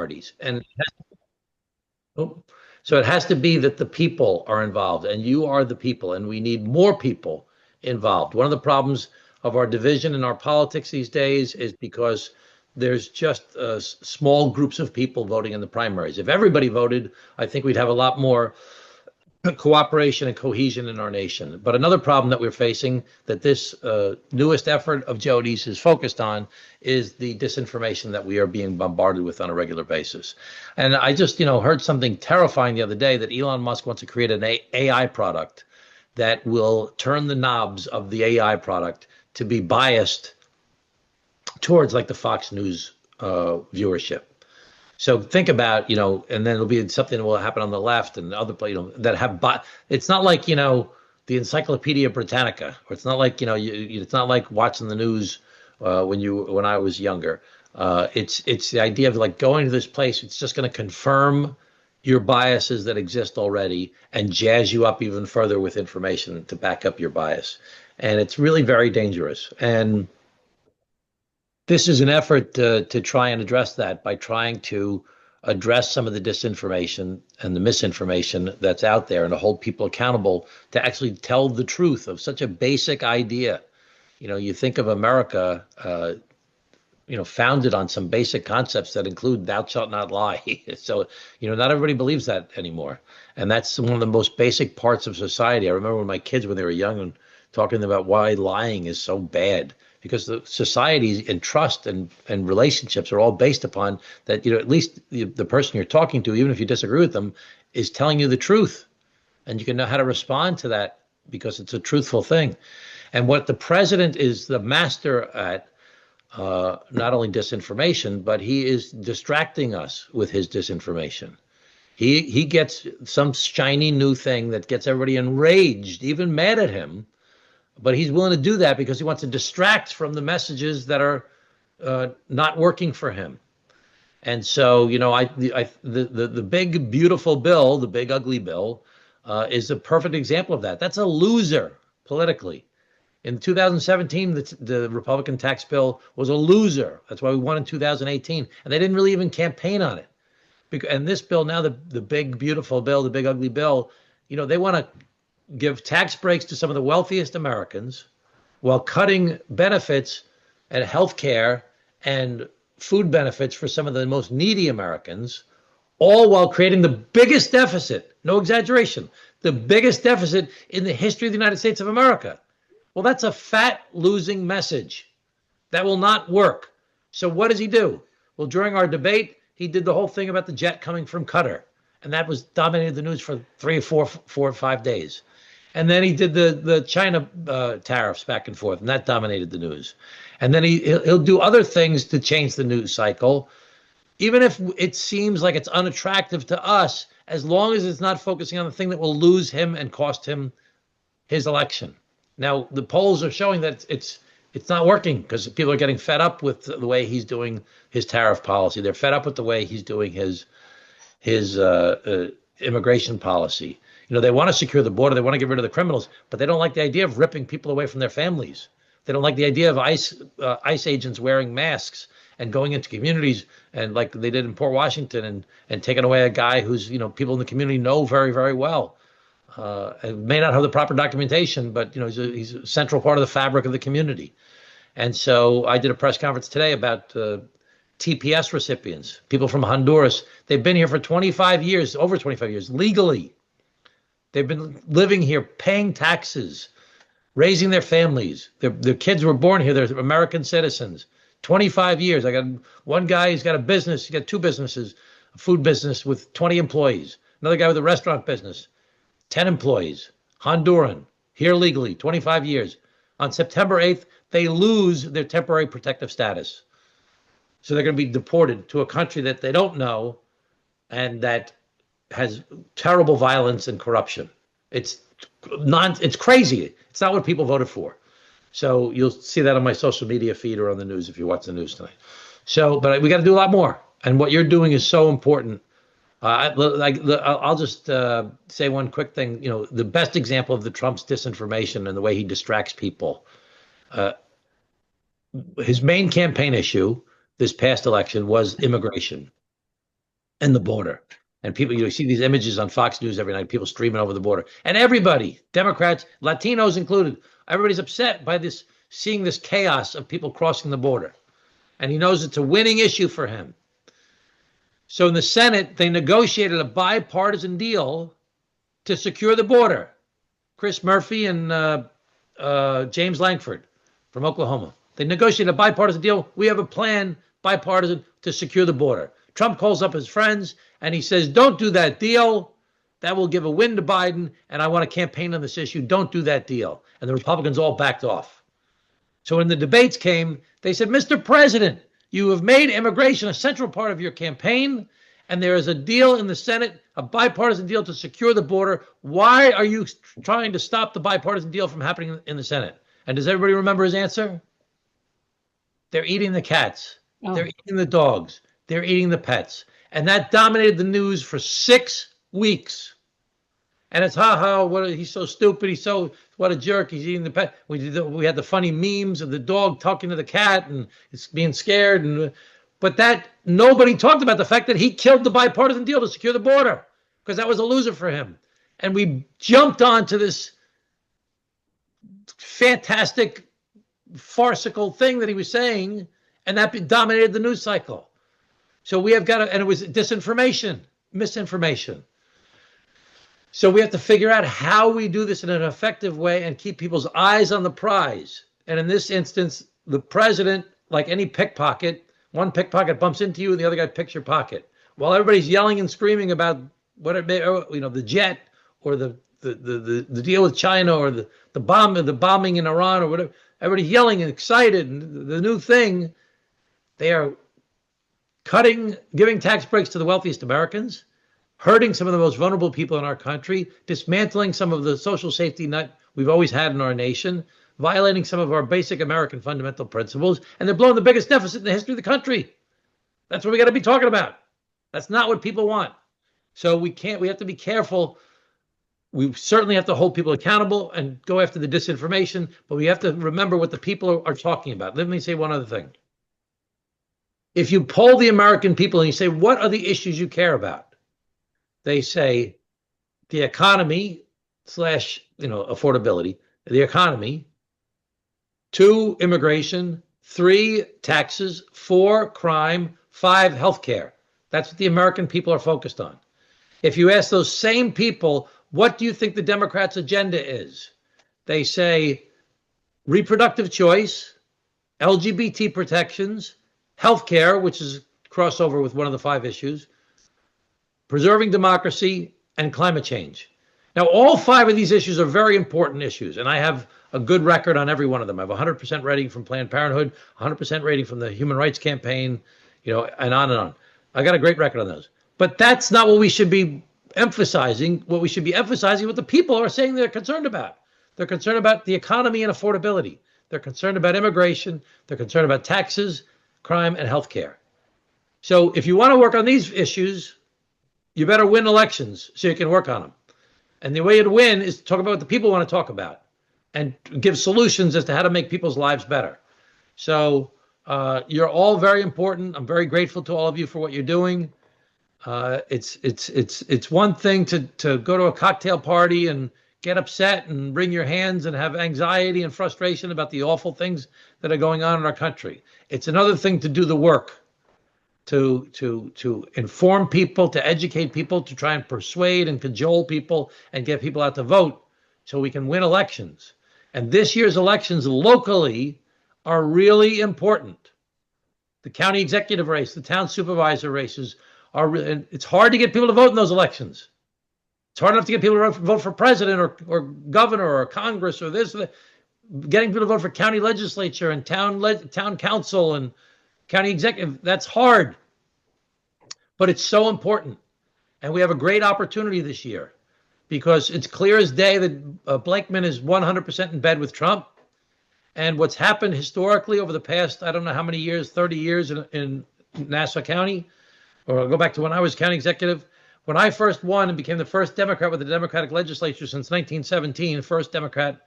parties. And oh, so it has to be that the people are involved, and you are the people, and we need more people involved. One of the problems of our division in our politics these days is because there's just small groups of people voting in the primaries. If everybody voted, I think we'd have a lot more cooperation and cohesion in our nation. But another problem that we're facing that this newest effort of Jody's is focused on is the disinformation that we are being bombarded with on a regular basis. And I just, heard something terrifying the other day that Elon Musk wants to create an AI product that will turn the knobs of the AI product to be biased towards like the Fox News viewership. So think about, and then it'll be something that will happen on the left and other, that have, it's not like, the Encyclopedia Britannica, or it's not like, it's not like watching the news when I was younger. It's the idea of like going to this place. It's just going to confirm your biases that exist already and jazz you up even further with information to back up your bias. And it's really very dangerous. And this is an effort to try and address that by trying to address some of the disinformation and the misinformation that's out there and to hold people accountable to actually tell the truth of such a basic idea. You think of America, founded on some basic concepts that include thou shalt not lie. So, not everybody believes that anymore. And that's one of the most basic parts of society. I remember when my kids, when they were young, and talking about why lying is so bad. Because the society and trust and relationships are all based upon that, at least the person you're talking to, even if you disagree with them, is telling you the truth. And you can know how to respond to that because it's a truthful thing. And what the president is the master at, not only disinformation, but he is distracting us with his disinformation. He gets some shiny new thing that gets everybody enraged, even mad at him. But he's willing to do that because he wants to distract from the messages that are not working for him. And so, the big, beautiful bill, the big, ugly bill, is a perfect example of that. That's a loser politically. In 2017, the Republican tax bill was a loser. That's why we won in 2018. And they didn't really even campaign on it. And this bill now, the big, beautiful bill, the big, ugly bill, they want to give tax breaks to some of the wealthiest Americans while cutting benefits and health care and food benefits for some of the most needy Americans, all while creating the biggest deficit, no exaggeration, the biggest deficit in the history of the United States of America. Well, that's a fat losing message. That will not work. So what does he do? Well, during our debate, he did the whole thing about the jet coming from Qatar. And that was dominated the news for 3 or 4 or 5 days. And then he did the China tariffs back and forth, and that dominated the news. And then he'll do other things to change the news cycle, even if it seems like it's unattractive to us, as long as it's not focusing on the thing that will lose him and cost him his election. Now, the polls are showing that it's not working because people are getting fed up with the way he's doing his tariff policy. They're fed up with the way he's doing his immigration policy. They want to secure the border. They want to get rid of the criminals, but they don't like the idea of ripping people away from their families. They don't like the idea of ICE agents wearing masks and going into communities and like they did in Port Washington and taking away a guy who's, people in the community know very, very well. And may not have the proper documentation, but, he's a central part of the fabric of the community. And so I did a press conference today about TPS recipients, people from Honduras. They've been here for 25 years, over 25 years, legally. They've been living here, paying taxes, raising their families. Their kids were born here. They're American citizens. 25 years. I got one guy, he's got a business. He's got 2 businesses, a food business with 20 employees. Another guy with a restaurant business, 10 employees. Honduran, here legally, 25 years. On September 8th, they lose their temporary protective status. So they're going to be deported to a country that they don't know and that has terrible violence and corruption. It's crazy. It's not what people voted for. So you'll see that on my social media feed or on the news if you watch the news tonight. So, but we got to do a lot more. And what you're doing is so important. I'll just say one quick thing. The best example of the Trump's disinformation and the way he distracts people. His main campaign issue this past election was immigration. and the border. And people, you see these images on Fox News every night, people streaming over the border. And everybody, Democrats, Latinos included, everybody's upset by this, seeing this chaos of people crossing the border. And he knows it's a winning issue for him. So in the Senate, they negotiated a bipartisan deal to secure the border. Chris Murphy and James Langford from Oklahoma. They negotiated a bipartisan deal. We have a plan, bipartisan, to secure the border. Trump calls up his friends and he says, don't do that deal. That will give a win to Biden, and I want to campaign on this issue. Don't do that deal. And the Republicans all backed off. So when the debates came, they said, Mr. President, you have made immigration a central part of your campaign, and there is a deal in the Senate, a bipartisan deal to secure the border. Why are you trying to stop the bipartisan deal from happening in the Senate? And does everybody remember his answer? They're eating the cats. Oh. They're eating the dogs. They're eating the pets. And that dominated the news for 6 weeks. And it's, he's so stupid. What a jerk. He's eating the pet. We had the funny memes of the dog talking to the cat and it's being scared. But that nobody talked about the fact that he killed the bipartisan deal to secure the border, because that was a loser for him. And we jumped onto this fantastic, farcical thing that he was saying, and that dominated the news cycle. So we have got to, and it was disinformation, misinformation. So we have to figure out how we do this in an effective way and keep people's eyes on the prize. And in this instance, the president, like any pickpocket, one pickpocket bumps into you and the other guy picks your pocket. While everybody's yelling and screaming about what it may, the jet or the deal with China or the bombing in Iran or whatever, everybody's yelling and excited. And the new thing, they are giving tax breaks to the wealthiest Americans, hurting some of the most vulnerable people in our country, dismantling some of the social safety net we've always had in our nation, violating some of our basic American fundamental principles, and they're blowing the biggest deficit in the history of the country. That's what we got to be talking about. That's not what people want. So we have to be careful. We certainly have to hold people accountable and go after the disinformation, but we have to remember what the people are talking about. Let me say one other thing. If you poll the American people and you say, what are the issues you care about? They say the economy / affordability, the economy, 2, immigration, 3, taxes, 4, crime, 5, healthcare. That's what the American people are focused on. If you ask those same people, what do you think the Democrats' agenda is? They say reproductive choice, LGBT protections, healthcare, which is crossover with one of the 5 issues, preserving democracy, and climate change. Now, all 5 of these issues are very important issues, and I have a good record on every one of them. I have 100% rating from Planned Parenthood, 100% rating from the Human Rights Campaign, and on and on. I got a great record on those. But that's not what we should be emphasizing. What we should be emphasizing, what the people are saying they're concerned about. They're concerned about the economy and affordability. They're concerned about immigration. They're concerned about taxes, crime, and healthcare. So if you want to work on these issues, you better win elections so you can work on them. And the way to win is to talk about what the people want to talk about and give solutions as to how to make people's lives better. So you're all very important. I'm very grateful to all of you for what you're doing. It's one thing to go to a cocktail party and get upset and wring your hands and have anxiety and frustration about the awful things that are going on in our country. It's another thing to do the work, to inform people, to educate people, to try and persuade and cajole people and get people out to vote so we can win elections. And this year's elections locally are really important. The county executive race, the town supervisor races it's hard to get people to vote in those elections. It's hard enough to get people to vote for president or governor or Congress or this or that. Getting people to vote for county legislature and town council and county executive, that's hard. But it's so important. And we have a great opportunity this year because it's clear as day that Blakeman is 100% in bed with Trump. And what's happened historically over the past, I don't know how many years, 30 years in Nassau County, or I'll go back to when I was county executive. When I first won and became the first Democrat with the Democratic legislature since 1917, first Democrat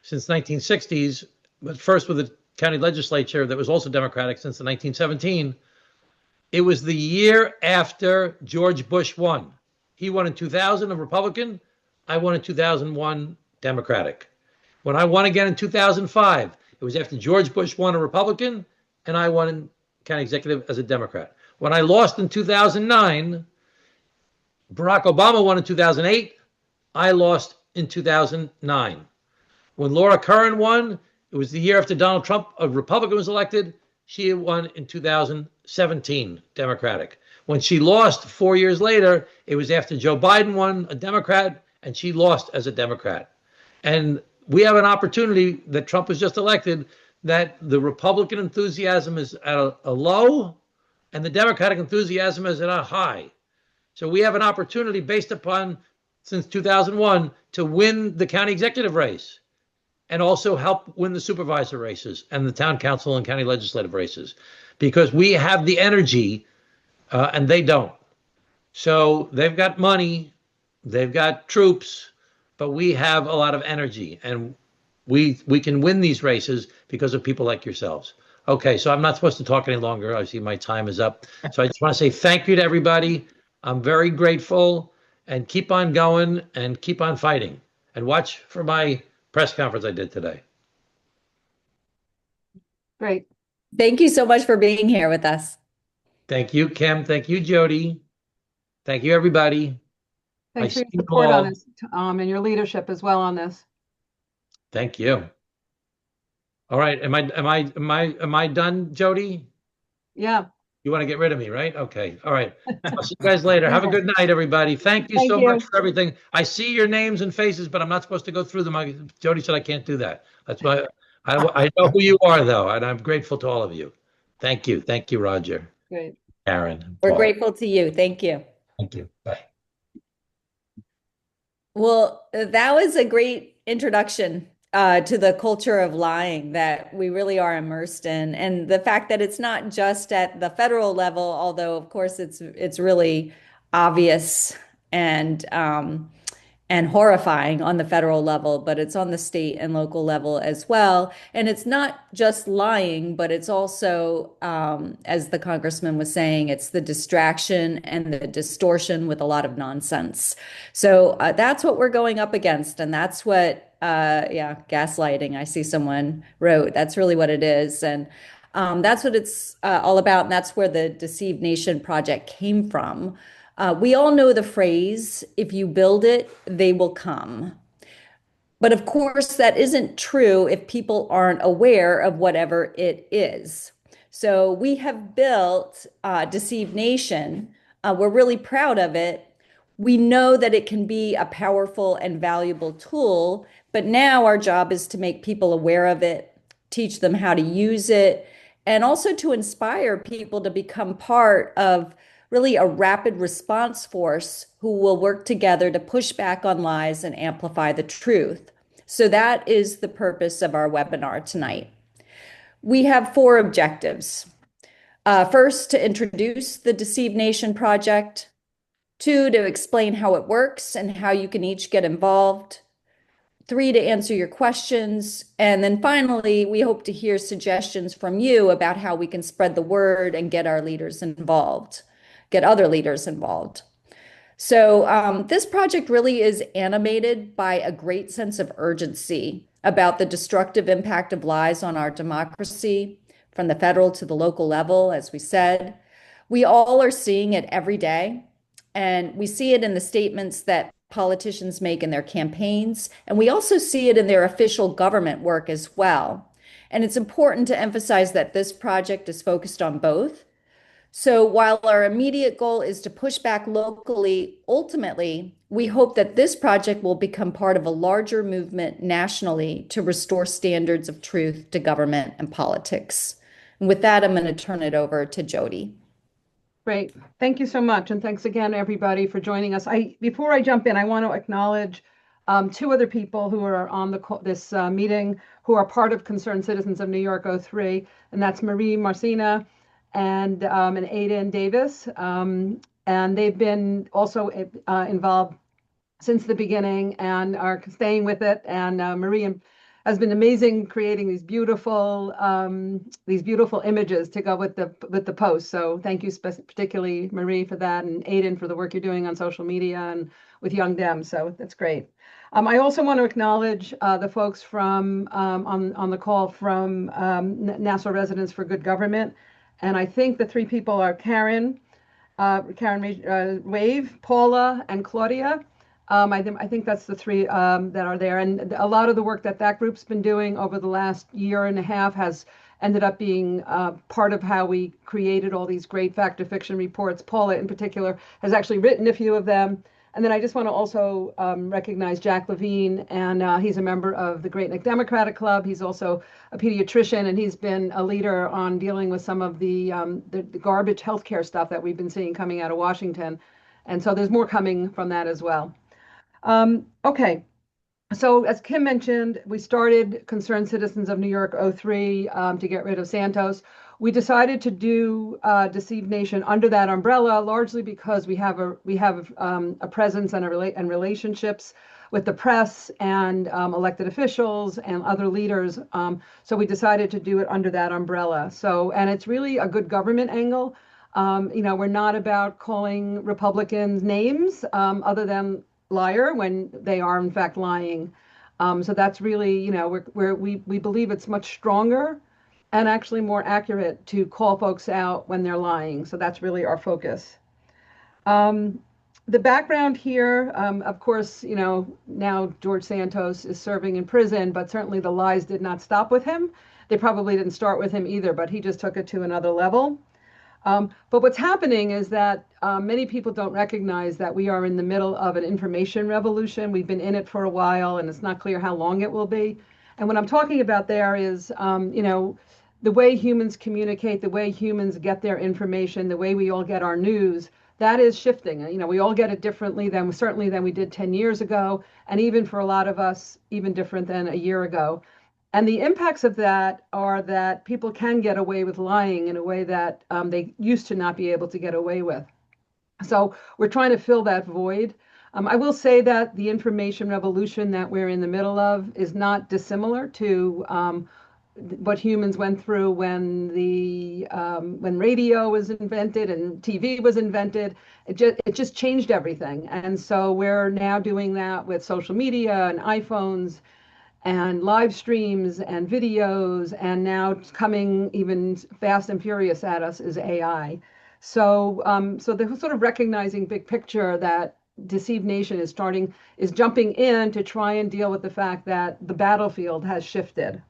since 1960s, but first with the county legislature that was also Democratic since the 1917, It was the year after George Bush won. He won in 2000, a Republican. I won in 2001, Democratic. When I won again in 2005, it was after George Bush won, a Republican, and I won in county executive as a Democrat. When I lost in 2009, Barack Obama won in 2008. I lost in 2009. When Laura Curran won, it was the year after Donald Trump, a Republican, was elected. She won in 2017, Democratic. When she lost 4 years later, it was after Joe Biden won, a Democrat, and she lost as a Democrat. And we have an opportunity that Trump was just elected, that the Republican enthusiasm is at a low and the Democratic enthusiasm is at a high. So we have an opportunity based upon, since 2001, to win the county executive race and also help win the supervisor races and the town council and county legislative races, because we have the energy and they don't. So they've got money, they've got troops, but we have a lot of energy, and we can win these races because of people like yourselves. Okay, so I'm not supposed to talk any longer. I see my time is up. So I just want to say thank you to everybody. I'm very grateful, and keep on going and keep on fighting. And watch for my press conference I did today. Great. Thank you so much for being here with us. Thank you, Kim. Thank you, Jody. Thank you, everybody. Thanks for your support on this, and your leadership as well on this. Thank you. All right. Am I done, Jody? Yeah. You want to get rid of me, right? Okay. All right. I'll see you guys later. Have a good night, everybody. Thank you so much for everything. I see your names and faces, but I'm not supposed to go through them. Jody said I can't do that. That's why I know who you are, though, and I'm grateful to all of you. Thank you. Thank you, Roger. Great. Aaron. We're grateful to you. Thank you. Thank you. Bye. Well, that was a great introduction to the culture of lying that we really are immersed in, and the fact that it's not just at the federal level, although of course it's really obvious and horrifying on the federal level, but it's on the state and local level as well. And it's not just lying, but it's also, as the congressman was saying, it's the distraction and the distortion with a lot of nonsense. So that's what we're going up against. And that's what, gaslighting, I see someone wrote, that's really what it is. And that's what it's all about. And that's where the Deceived Nation project came from. We all know the phrase, if you build it, they will come. But of course, that isn't true if people aren't aware of whatever it is. So we have built Deceived Nation. We're really proud of it. We know that it can be a powerful and valuable tool, but now our job is to make people aware of it, teach them how to use it, and also to inspire people to become part of really a rapid response force who will work together to push back on lies and amplify the truth. So that is the purpose of our webinar tonight. We have 4 objectives. First, to introduce the Deceived Nation project. 2, to explain how it works and how you can each get involved. 3, to answer your questions. And then finally, we hope to hear suggestions from you about how we can spread the word and get our leaders involved. Get other leaders involved. So this project really is animated by a great sense of urgency about the destructive impact of lies on our democracy, from the federal to the local level, as we said. We all are seeing it every day, and we see it in the statements that politicians make in their campaigns, and we also see it in their official government work as well. And it's important to emphasize that this project is focused on both. So while our immediate goal is to push back locally, ultimately, we hope that this project will become part of a larger movement nationally to restore standards of truth to government and politics. And with that, I'm going to turn it over to Jody. Great. Thank you so much. And thanks again, everybody, for joining us. Before I jump in, I want to acknowledge 2 other people who are on this meeting who are part of Concerned Citizens of New York 03, and that's Marie Marcina and Aiden Davis, and they've been also involved since the beginning and are staying with it. And Marie has been amazing creating these beautiful images to go with the post. So thank you particularly Marie for that, and Aiden for the work you're doing on social media and with Young Dems. So that's great. I also want to acknowledge the folks from on the call from Nassau Residents for Good Government, and I think the three people are Karen Wave, Paula, and Claudia. I think that's the three that are there. And a lot of the work that group's been doing over the last year and a half has ended up being part of how we created all these great fact or fiction reports. Paula, in particular, has actually written a few of them. And then I just want to also recognize Jack Levine, and he's a member of the Great Neck Democratic Club. He's also a pediatrician, and he's been a leader on dealing with some of the garbage healthcare stuff that we've been seeing coming out of Washington. And so there's more coming from that as well. Okay, so as Kim mentioned, we started Concerned Citizens of New York '03 to get rid of Santos. We decided to do Deceive Nation under that umbrella, largely because we have a presence and relationships with the press and elected officials and other leaders. So we decided to do it under that umbrella. So, and it's really a good government angle. We're not about calling Republicans names other than liar when they are in fact lying. So that's really, we believe it's much stronger and actually more accurate to call folks out when they're lying. So that's really our focus. The background here, of course, now George Santos is serving in prison, but certainly the lies did not stop with him. They probably didn't start with him either, but he just took it to another level. But what's happening is that many people don't recognize that we are in the middle of an information revolution. We've been in it for a while, and it's not clear how long it will be. And what I'm talking about there is, the way humans communicate, the way humans get their information, the way we all get our news, that is shifting. We all get it differently than we did 10 years ago, and even for a lot of us, even different than a year ago. And the impacts of that are that people can get away with lying in a way that they used to not be able to get away with. So we're trying to fill that void. I will say that the information revolution that we're in the middle of is not dissimilar to what humans went through when radio was invented and TV was invented. It just changed everything. And so we're now doing that with social media and iPhones and live streams and videos, and now coming even fast and furious at us is AI. So they're sort of recognizing big picture that Deceive Nation is jumping in to try and deal with the fact that the battlefield has shifted.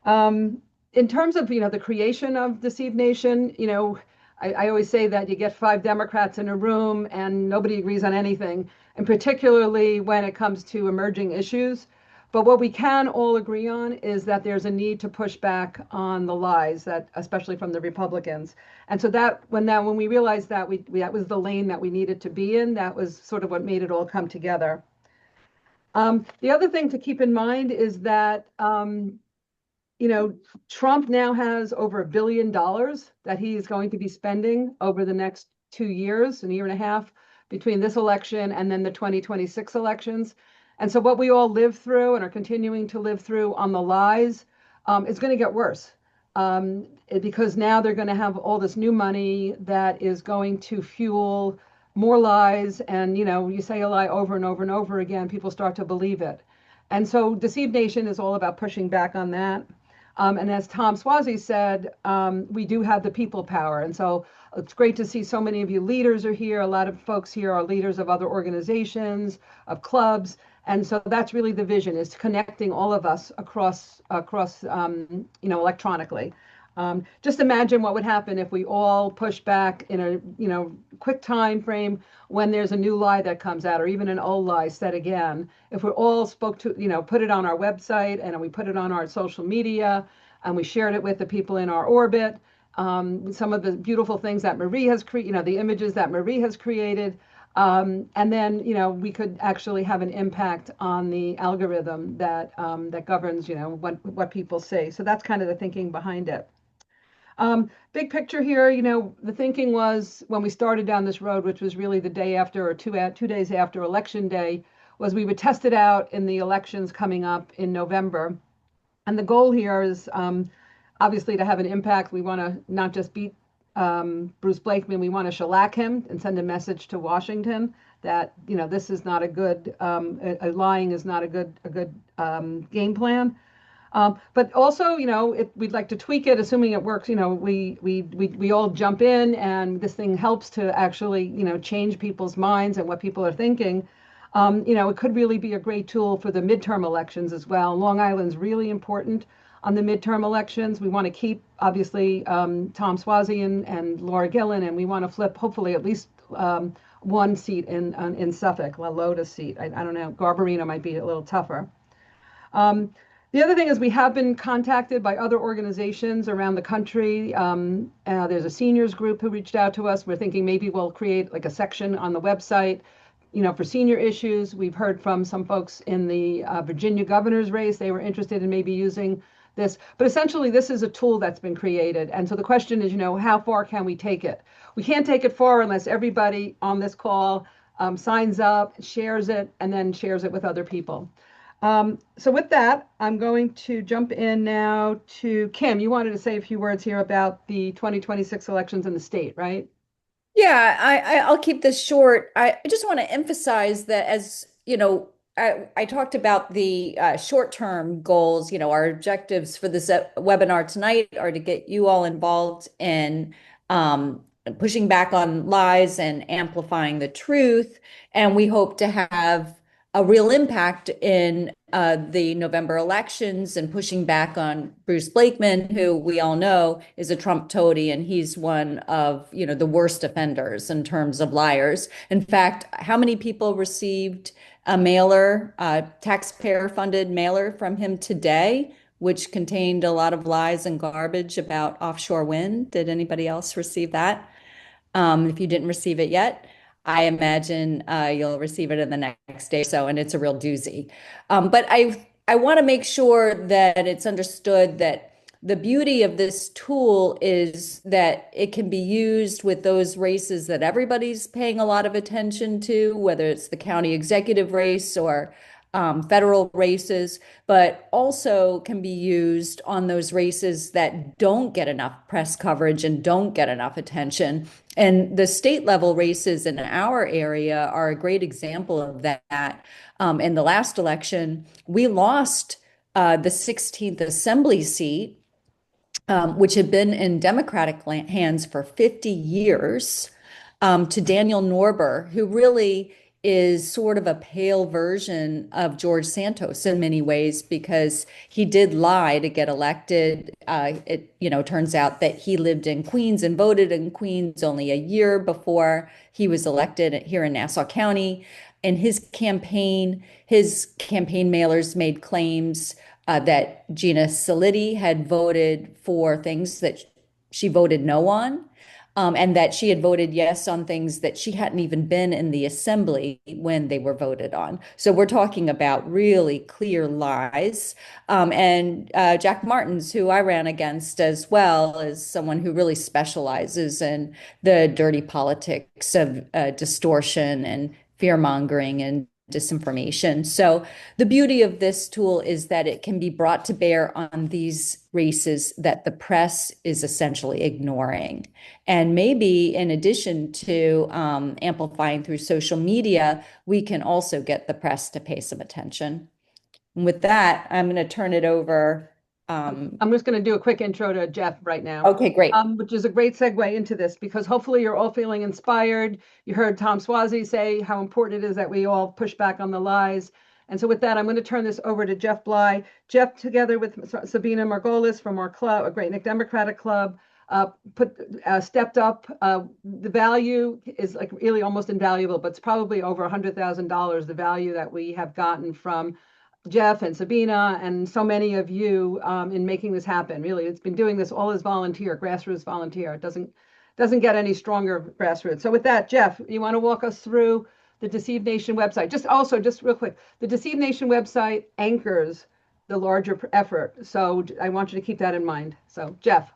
In terms of the creation of Deceive Nation, I always say that you get 5 Democrats in a room and nobody agrees on anything, and particularly when it comes to emerging issues. But what we can all agree on is that there's a need to push back on the lies, that especially from the Republicans. And so when we realized that that was the lane that we needed to be in, that was sort of what made it all come together. The other thing to keep in mind is that Trump now has over $1 billion that he is going to be spending over the next 2 years, a year and a half, between this election and then the 2026 elections. And so what we all live through and are continuing to live through on the lies is going to get worse because now they're going to have all this new money that is going to fuel more lies. And, you say a lie over and over and over again, people start to believe it. And so Deceive Nation is all about pushing back on that. And as Tom Suozzi said, we do have the people power. And so it's great to see so many of you leaders are here. A lot of folks here are leaders of other organizations, of clubs. And so that's really the vision, is connecting all of us across electronically. Just imagine what would happen if we all push back in a quick time frame when there's a new lie that comes out, or even an old lie said again. If we all spoke to, put it on our website and we put it on our social media and we shared it with the people in our orbit, some of the beautiful things that Marie has created, the images that Marie has created. And then, we could actually have an impact on the algorithm that governs, what people say. So that's kind of the thinking behind it. Big picture here, the thinking was when we started down this road, which was really the day after or 2 days after Election Day, was we would test it out in the elections coming up in November. And the goal here is obviously to have an impact. We want to not just beat Bruce Blakeman, we want to shellac him and send a message to Washington that, you know, this is not a good, lying is not a good game plan. But also, you know, we'd like to tweak it, assuming it works. You know, we all jump in, and this thing helps to actually, you know, change people's minds and what people are thinking. You know, it could really be a great tool for the midterm elections as well. Long Island's really important on the midterm elections. We want to keep, obviously, Tom Suozzi and Laura Gillen, and we want to flip, hopefully, at least one seat in Suffolk, La Lotus seat. I don't know, Garbarino might be a little tougher. The other thing is we have been contacted by other organizations around the country. There's a seniors group who reached out to us. We're thinking maybe we'll create like a section on the website, you know, for senior issues. We've heard from some folks in the Virginia governor's race. They were interested in maybe using this. But essentially, this is a tool that's been created. And so the question is, you know, how far can we take it? We can't take it far unless everybody on this call signs up, shares it, and then shares it with other people. So with that, I'm going to jump in now to Kim. You wanted to say a few words here about the 2026 elections in the state, right? Yeah, I'll keep this short. I just want to emphasize that, as you know, I talked about the short-term goals. You know, our objectives for this webinar tonight are to get you all involved in pushing back on lies and amplifying the truth. And we hope to have a real impact in the November elections and pushing back on Bruce Blakeman, who we all know is a Trump toady, and he's one of, you know, the worst offenders in terms of liars. In fact, how many people received a mailer, taxpayer-funded mailer from him today, which contained a lot of lies and garbage about offshore wind? Did anybody else receive that? If you didn't receive it yet, I imagine you'll receive it in the next day or so, and it's a real doozy. But I want to make sure that it's understood that the beauty of this tool is that it can be used with those races that everybody's paying a lot of attention to, whether it's the county executive race or federal races, but also can be used on those races that don't get enough press coverage and don't get enough attention. And the state level races in our area are a great example of that. In the last election, we lost the 16th Assembly seat, which had been in Democratic hands for 50 years, to Daniel Norber, who really is sort of a pale version of George Santos in many ways, because he did lie to get elected. It, you know, turns out that he lived in Queens and voted in Queens only a year before he was elected here in Nassau County. And his campaign mailers made claims that Gina Salitti had voted for things that she voted no on. And that she had voted yes on things that she hadn't even been in the assembly when they were voted on. So we're talking about really clear lies. And Jack Martins, who I ran against as well, is someone who really specializes in the dirty politics of distortion and fear-mongering and disinformation. So the beauty of this tool is that it can be brought to bear on these races that the press is essentially ignoring. And maybe in addition to amplifying through social media, we can also get the press to pay some attention. And with that, I'm going to turn it over. I'm just going to do a quick intro to Jeff right now. Okay, great. Which is a great segue into this, because hopefully you're all feeling inspired. You heard Tom Suozzi say how important it is that we all push back on the lies. And so with that, I'm going to turn this over to Jeff Blye. Jeff, together with Sabina Margolis from our club, a Great Neck Democratic Club, stepped up. The value is like really almost invaluable, but it's probably over $100,000, the value that we have gotten from Jeff and Sabina and so many of you in making this happen. Really, it's been doing this all as volunteer, grassroots volunteer. It doesn't get any stronger grassroots. So with that, Jeff, you want to walk us through the Deceive Nation website? Just real quick, the Deceive Nation website anchors the larger effort. So I want you to keep that in mind. So Jeff.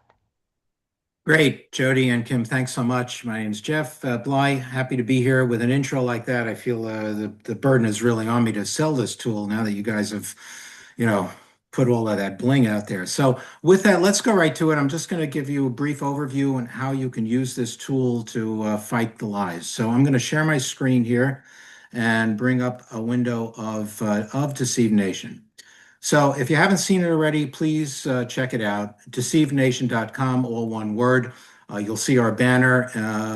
Great, Jody and Kim, thanks so much. My name's Jeff Blye. Happy to be here with an intro like that. I feel the burden is really on me to sell this tool now that you guys have, you know, put all of that bling out there. So with that, let's go right to it. I'm just going to give you a brief overview on how you can use this tool to fight the lies. So I'm going to share my screen here and bring up a window of Deceive Nation. So if you haven't seen it already, please check it out. deceivenation.com, all one word. You'll see our banner.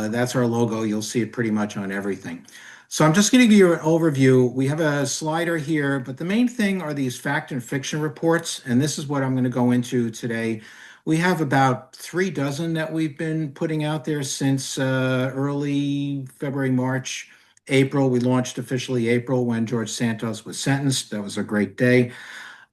That's our logo. You'll see it pretty much on everything. So I'm just going to give you an overview. We have a slider here, but the main thing are these fact and fiction reports, and this is what I'm going to go into today. We have about 36 that we've been putting out there since early February, March, April. We launched officially April when George Santos was sentenced. That was a great day.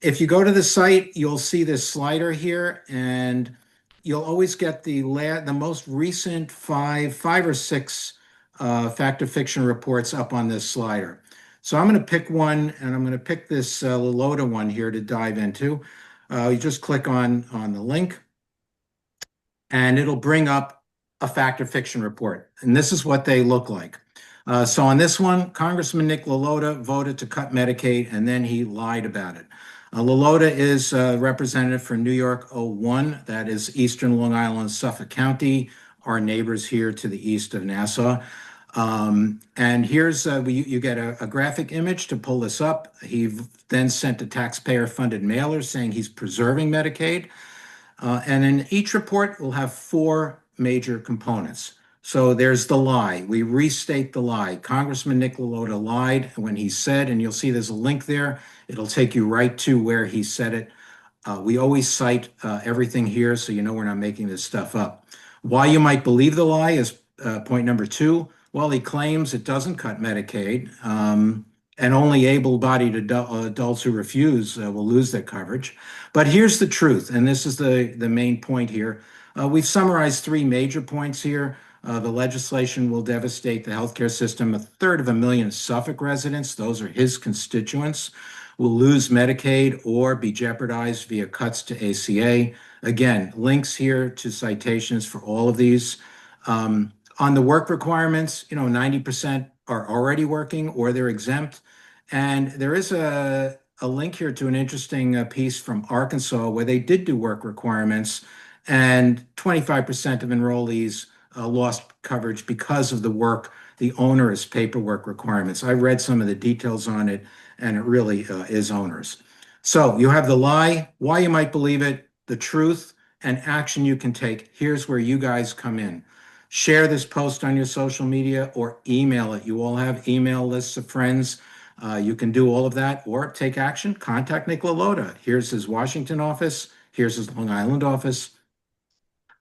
If you go to the site, you'll see this slider here, and you'll always get the most recent five or six fact or fiction reports up on this slider. So I'm going to pick one, and I'm going to pick this Lolota one here to dive into. You just click on the link, and it'll bring up a fact or fiction report. And this is what they look like. So on this one, Congressman Nick Lolota voted to cut Medicaid, and then he lied about it. Lolota is representative for New York 01. That is Eastern Long Island, Suffolk County, our neighbors here to the east of Nassau. And here's, you get a graphic image to pull this up. He then sent a taxpayer-funded mailer saying he's preserving Medicaid. And in each report, we'll have 4 major components. So there's the lie. We restate the lie. Congressman Nick Lolota lied when he said, and you'll see there's a link there. It'll take you right to where he said it. We always cite everything here so you know we're not making this stuff up. Why you might believe the lie is point number 2. Well, he claims it doesn't cut Medicaid, and only able-bodied adults who refuse will lose their coverage. But here's the truth, and this is the main point here. We've summarized 3 major points here. The legislation will devastate the healthcare system. 1/3 Suffolk residents, those are his constituents, will lose Medicaid or be jeopardized via cuts to ACA. Again, links here to citations for all of these. On the work requirements, 90% are already working or they're exempt. And there is a link here to an interesting piece from Arkansas where they did do work requirements, and 25% of enrollees lost coverage because of the onerous paperwork requirements. I read some of the details on it, and it really is onerous. So you have the lie, why you might believe it, the truth, and action you can take. Here's where you guys come in. Share this post on your social media or email it. You all have email lists of friends. You can do all of that or take action. Contact Nick Lolota. Here's his Washington office. Here's his Long Island office.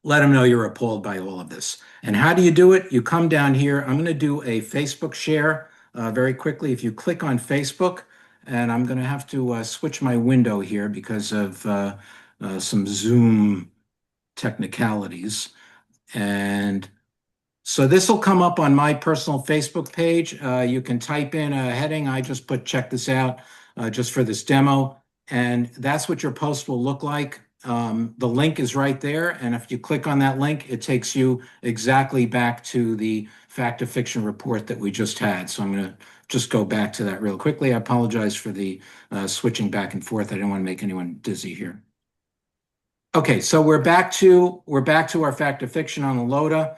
Let him know you're appalled by all of this. And how do you do it? You come down here. I'm going to do a Facebook share very quickly. If you click on Facebook, and I'm going to have to switch my window here because of some Zoom technicalities. And so this will come up on my personal Facebook page. You can type in a heading. I just put check this out just for this demo. And that's what your post will look like. The link is right there. And if you click on that link, it takes you exactly back to the fact or fiction report that we just had. So I'm going to just go back to that real quickly. I apologize for the switching back and forth. I didn't want to make anyone dizzy here. Okay, so we're back to our fact or fiction on the Lolota.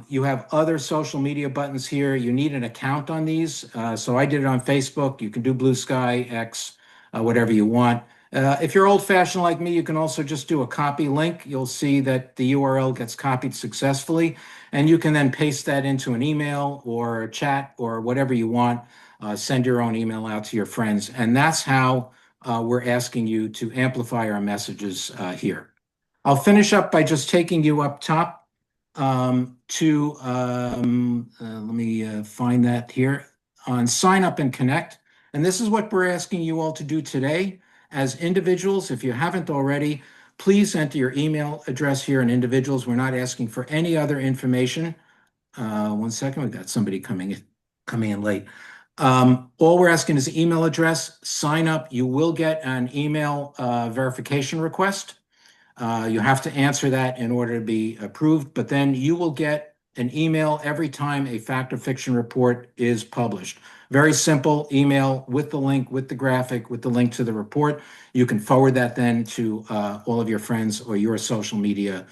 You have other social media buttons here. You need an account on these. So I did it on Facebook. You can do Blue Sky, X, whatever you want. If you're old-fashioned like me, you can also just do a copy link. You'll see that the URL gets copied successfully, and you can then paste that into an email or a chat or whatever you want. Send your own email out to your friends, and that's how we're asking you to amplify our messages here. I'll finish up by just taking you up top to, let me find that here, on Sign Up and Connect. And this is what we're asking you all to do today. As individuals, if you haven't already, please enter your email address here in individuals. We're not asking for any other information. 1 second, we've got somebody coming in late. All we're asking is email address. Sign up. You will get an email verification request. You have to answer that in order to be approved, but then you will get an email every time a fact or fiction report is published. Very simple email with the link, with the graphic, with the link to the report. You can forward that then to all of your friends or your social media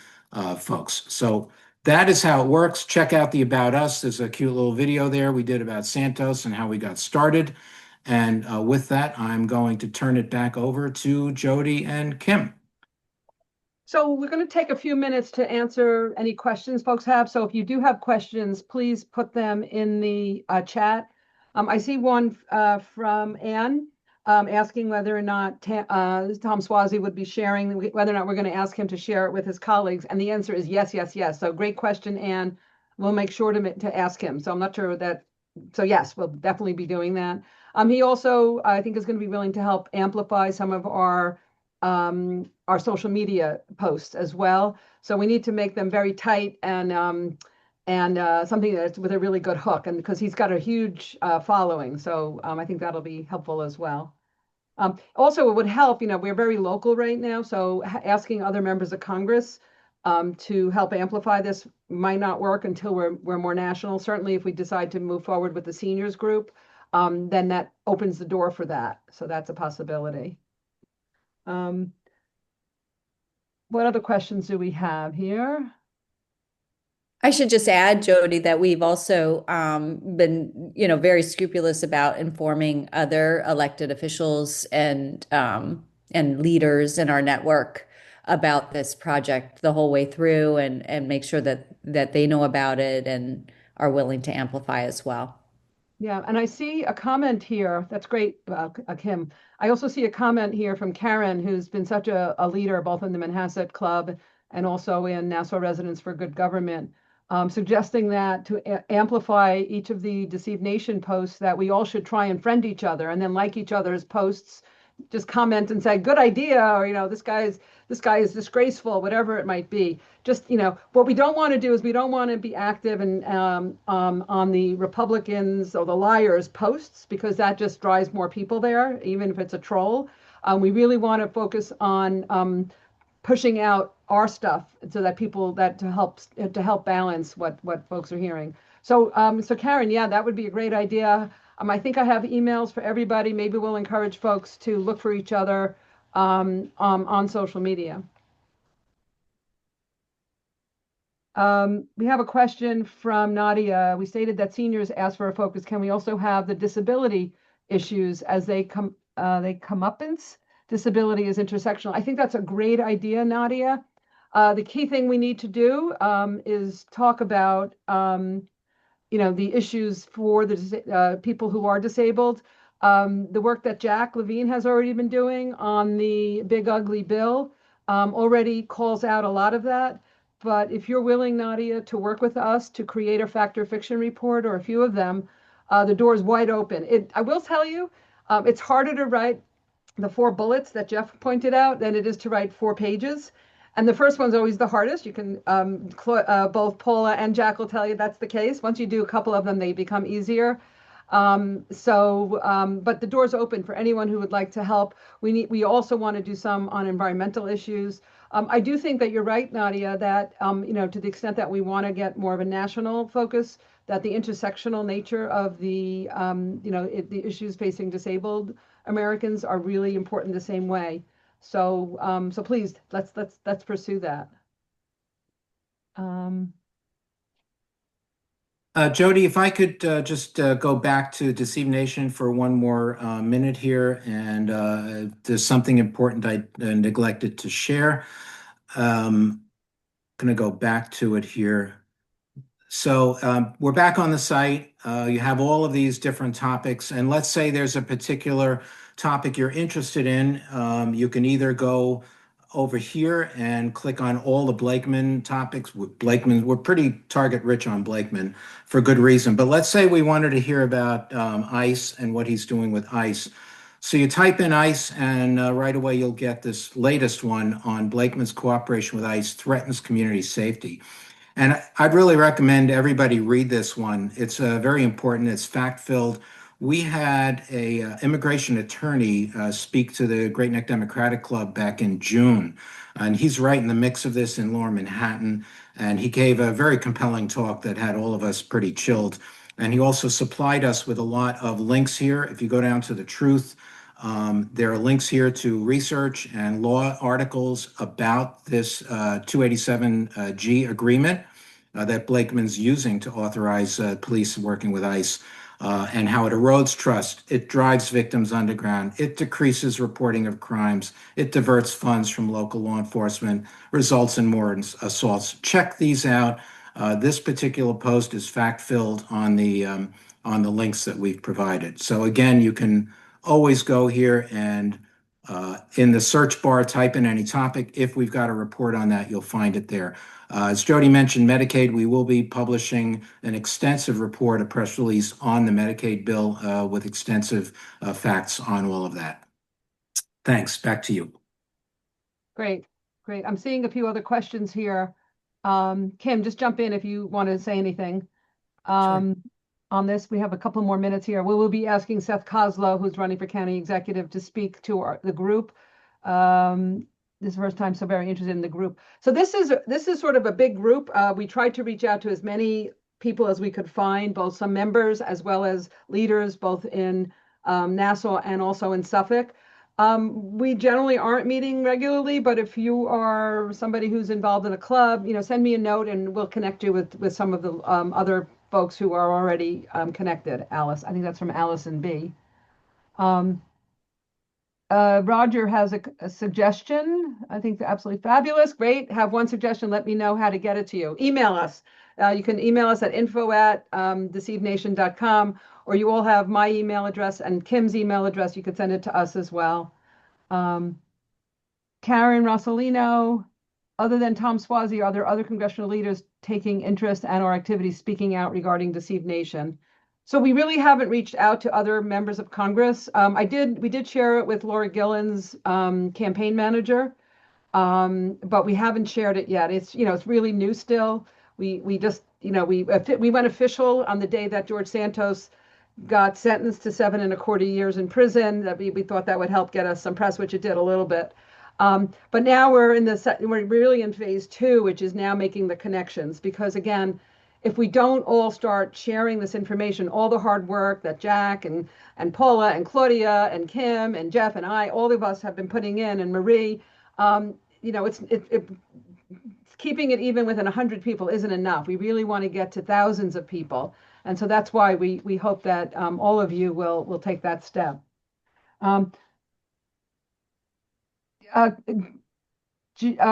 folks. So that is how it works. Check out the About Us. There's a cute little video there we did about Santos and how we got started. And with that, I'm going to turn it back over to Jody and Kim. So we're going to take a few minutes to answer any questions folks have. So if you do have questions, please put them in the chat. I see one from Anne asking whether or not Tom Suozzi would be sharing, whether or not we're going to ask him to share it with his colleagues. And the answer is yes, yes, yes. So great question, Anne. We'll make sure to ask him. So I'm not sure that, so yes, we'll definitely be doing that. He also, I think, is going to be willing to help amplify some of our social media posts as well. So we need to make them very tight and something that's with a really good hook, and because he's got a huge following. So I think that'll be helpful as well. Also, it would help, we're very local right now, so asking other members of Congress to help amplify this might not work until we're more national. Certainly, if we decide to move forward with the seniors group, then that opens the door for that. So that's a possibility. What other questions do we have here? I should just add, Jody, that we've also been, very scrupulous about informing other elected officials and leaders in our network about this project the whole way through, and make sure that they know about it and are willing to amplify as well. Yeah, and I see a comment here. That's great, Kim. I also see a comment here from Karen, who's been such a leader both in the Manhasset Club and also in Nassau Residents for Good Government, suggesting that to amplify each of the Deceived Nation posts, that we all should try and friend each other and then like each other's posts, just comment and say, good idea, or, this guy is disgraceful, whatever it might be. Just, what we don't want to do is we don't want to be active and on the Republicans or the liars posts, because that just drives more people there, even if it's a troll. We really want to focus on pushing out our stuff so that to help balance what folks are hearing. So Karen, yeah, that would be a great idea. I think I have emails for everybody. Maybe we'll encourage folks to look for each other on social media. We have a question from Nadia. We stated that seniors ask for a focus. Can we also have the disability issues as they come upance? Disability is intersectional. I think that's a great idea, Nadia. The key thing we need to do is talk about the issues for the people who are disabled. The work that Jack Levine has already been doing on the Big Ugly Bill already calls out a lot of that. But if you're willing, Nadia, to work with us to create a fact or fiction report, or a few of them, the door is wide open. I will tell you, it's harder to write the 4 bullets that Jeff pointed out than it is to write 4 pages. And the first one's always the hardest. You can, both Paula and Jack will tell you that's the case. Once you do a couple of them, they become easier. But the door's open for anyone who would like to help. We also want to do some on environmental issues. I do think that you're right, Nadia, that, to the extent that we want to get more of a national focus, that the intersectional nature of the issues facing disabled Americans are really important the same way. So please, let's pursue that. Jody, if I could just go back to Deceived Nation for one more minute here, and there's something important I neglected to share. I'm going to go back to it here. So we're back on the site. You have all of these different topics, and let's say there's a particular topic you're interested in. You can either go over here and click on all the Blakeman topics. Blakeman, we're pretty target rich on Blakeman for good reason. But let's say we wanted to hear about ICE and what he's doing with ICE. So you type in ICE, and right away you'll get this latest one on Blakeman's cooperation with ICE threatens community safety. And I'd really recommend everybody read this one. It's very important. It's fact-filled. We had a immigration attorney speak to the Great Neck Democratic Club back in June, and he's right in the mix of this in Lower Manhattan. And he gave a very compelling talk that had all of us pretty chilled. And he also supplied us with a lot of links here. If you go down to the truth, there are links here to research and law articles about this 287G agreement that Blakeman's using to authorize police working with ICE, and how it erodes trust. It drives victims underground. It decreases reporting of crimes. It diverts funds from local law enforcement, results in more assaults. Check these out. This particular post is fact-filled on the links that we've provided. So again, you can always go here and in the search bar, type in any topic. If we've got a report on that, you'll find it there. As Jody mentioned, Medicaid, we will be publishing an extensive report, a press release on the Medicaid bill with extensive facts on all of that. Thanks. Back to you. Great, great. I'm seeing a few other questions here. Kim, just jump in if you want to say anything. Sure. On this, we have a couple more minutes here. We will be asking Seth Kozlow, who's running for county executive, to speak to the group. This is the first time, so very interested in the group. So this is sort of a big group. We tried to reach out to as many people as we could find, both some members as well as leaders, both in Nassau and also in Suffolk. We generally aren't meeting regularly, but if you are somebody who's involved in a club, send me a note and we'll connect you with some of the other folks who are already connected. Alice, I think that's from Allison B. Roger has a suggestion. I think they're absolutely fabulous. Great. Have one suggestion. Let me know how to get it to you. Email us. You can email us at info@deceivednation.com, or you all have my email address and Kim's email address. You could send it to us as well. Karen Rossellino, other than Tom Suozzi, are there other congressional leaders taking interest and or activities speaking out regarding Deceived Nation? So we really haven't reached out to other members of Congress. We did share it with Laura Gillen's campaign manager, but we haven't shared it yet. It's really new still. We just we went official on the day that George Santos got sentenced to 7.25 years in prison. That we thought that would help get us some press, which it did a little bit. But now we're really in phase 2, which is now making the connections. Because again, if we don't all start sharing this information, all the hard work that Jack and Paula and Claudia and Kim and Jeff and I, all of us have been putting in, and Marie, it's keeping it even within 100 people isn't enough. We really want to get to thousands of people. And so that's why we hope that all of you will take that step.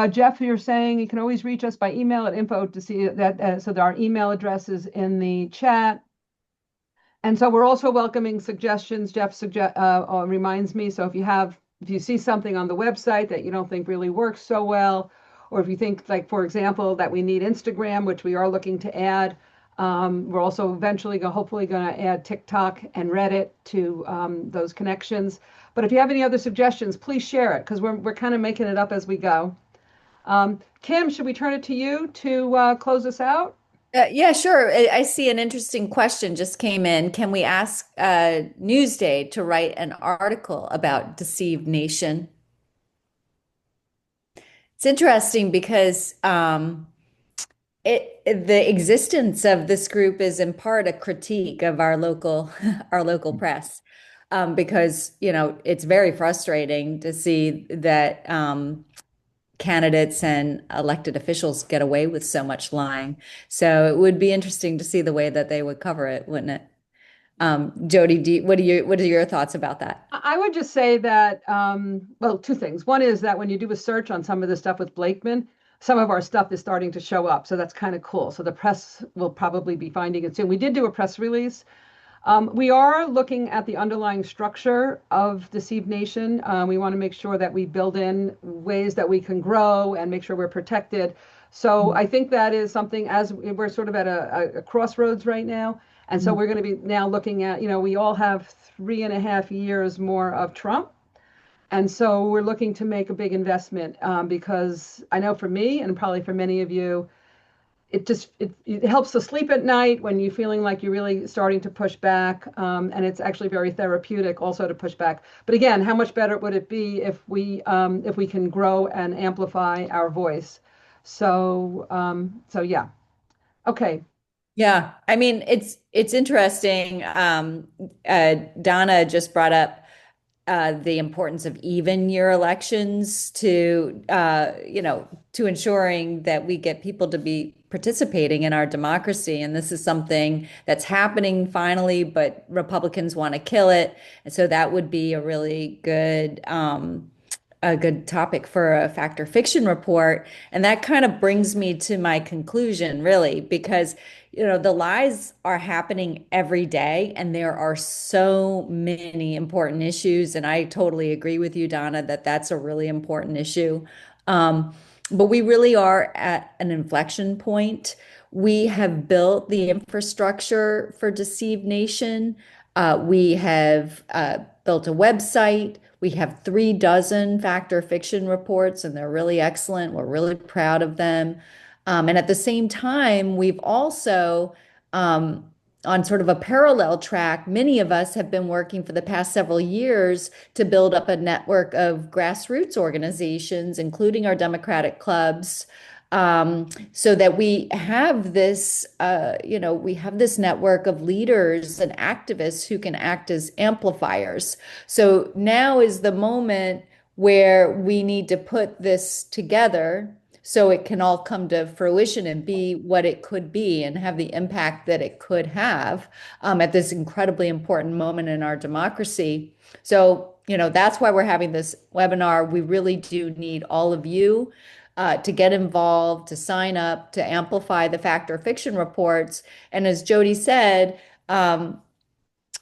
Jeff, you're saying you can always reach us by email at info to see that. So our email address is in the chat. And so we're also welcoming suggestions. Jeff reminds me. So if you see something on the website that you don't think really works so well, or if you think, like, for example, that we need Instagram, which we are looking to add, we're also eventually hopefully going to add TikTok and Reddit to those connections. But if you have any other suggestions, please share it, because we're kind of making it up as we go. Kim, should we turn it to you to close us out? Yeah, sure. I see an interesting question just came in. Can we ask Newsday to write an article about Deceived Nation? It's interesting because the existence of this group is in part a critique of our local press, because it's very frustrating to see that candidates and elected officials get away with so much lying. So it would be interesting to see the way that they would cover it, wouldn't it? Jody, what are your thoughts about that? I would just say that, well, two things. One is that when you do a search on some of the stuff with Blakeman, some of our stuff is starting to show up. So that's kind of cool. So the press will probably be finding it soon. We did do a press release. We are looking at the underlying structure of Deceived Nation. We want to make sure that we build in ways that we can grow and make sure we're protected. So I think that is something, as we're sort of at a crossroads right now. And so we're going to be now looking at, we all have 3.5 years more of Trump. And so we're looking to make a big investment because I know for me and probably for many of you, it helps to sleep at night when you're feeling like you're really starting to push back, and it's actually very therapeutic also to push back. But again, how much better would it be if we can grow and amplify our voice? So yeah, okay. Yeah, I mean it's interesting. Donna just brought up the importance of even year elections to to ensuring that we get people to be participating in our democracy. And this is something that's happening finally, but Republicans want to kill it. And so that would be a good topic for a fact or fiction report. And that kind of brings me to my conclusion, really, because the lies are happening every day, and there are so many important issues. And I totally agree with you, Donna, that that's a really important issue. But we really are at an inflection point. We have built the infrastructure for Deceive Nation. We have built a website. We have 36 fact or fiction reports, and they're really excellent. We're really proud of them. And at the same time, we've also, on sort of a parallel track, many of us have been working for the past several years to build up a network of grassroots organizations, including our Democratic clubs, so that we have this, we have this network of leaders and activists who can act as amplifiers. So now is the moment where we need to put this together so it can all come to fruition and be what it could be and have the impact that it could have at this incredibly important moment in our democracy. So, that's why we're having this webinar. We really do need all of you to get involved, to sign up, to amplify the fact or fiction reports. And as Jody said,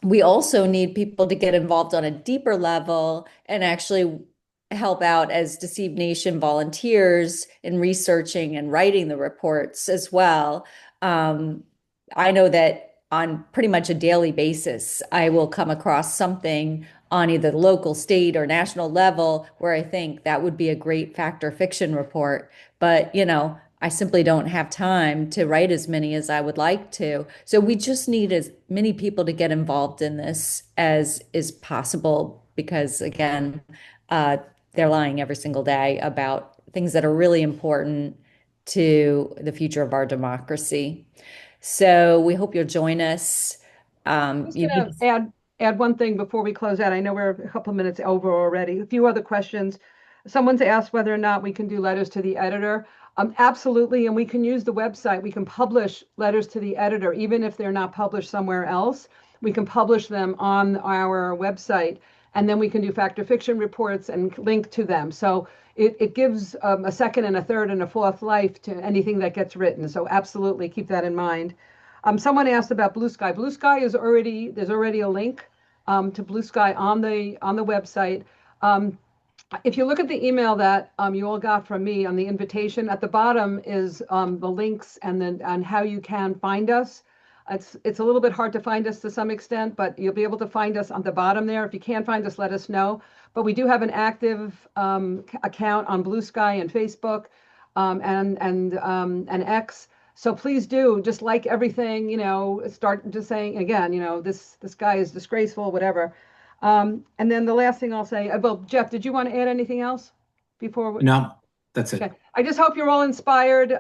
we also need people to get involved on a deeper level and actually help out as Deceive Nation volunteers in researching and writing the reports as well. I know that on pretty much a daily basis, I will come across something on either the local, state, or national level where I think that would be a great fact or fiction report. But, I simply don't have time to write as many as I would like to. So we just need as many people to get involved in this as is possible because, again, they're lying every single day about things that are really important to the future of our democracy. So we hope you'll join us. I'm just going to add one thing before we close out. I know we're a couple of minutes over already. A few other questions. Someone's asked whether or not we can do letters to the editor. Absolutely, and we can use the website. We can publish letters to the editor, even if they're not published somewhere else. We can publish them on our website, and then we can do fact or fiction reports and link to them. So it gives a second and a third and a fourth life to anything that gets written. So absolutely keep that in mind. Someone asked about Blue Sky. Blue Sky there's already a link to Blue Sky on the website. If you look at the email that you all got from me on the invitation, at the bottom is the links and how you can find us. It's a little bit hard to find us to some extent, but you'll be able to find us on the bottom there. If you can't find us, let us know. But we do have an active account on Blue Sky and Facebook and X. So please do just like everything, start just saying again, this guy is disgraceful, whatever. And then the last thing I'll say, well, Jeff, did you want to add anything else before? No, that's it. Okay. I just hope you're all inspired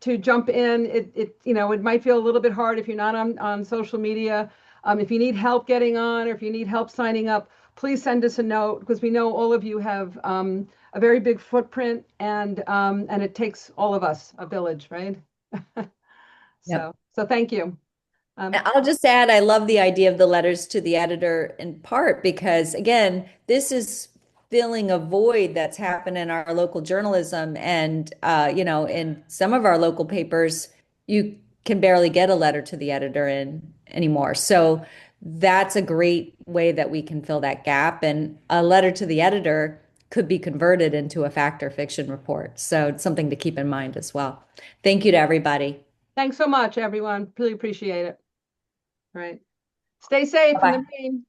to jump in. It might feel a little bit hard if you're not on social media. If you need help getting on or if you need help signing up, please send us a note because we know all of you have a very big footprint and it takes all of us, a village, right? So thank you. I'll just add, I love the idea of the letters to the editor in part because, again, this is filling a void that's happened in our local journalism. And, in some of our local papers, you can barely get a letter to the editor in anymore. So that's a great way that we can fill that gap. And a letter to the editor could be converted into a fact or fiction report. So it's something to keep in mind as well. Thank you to everybody. Thanks so much, everyone. Really appreciate it. All right. Stay safe in the rain.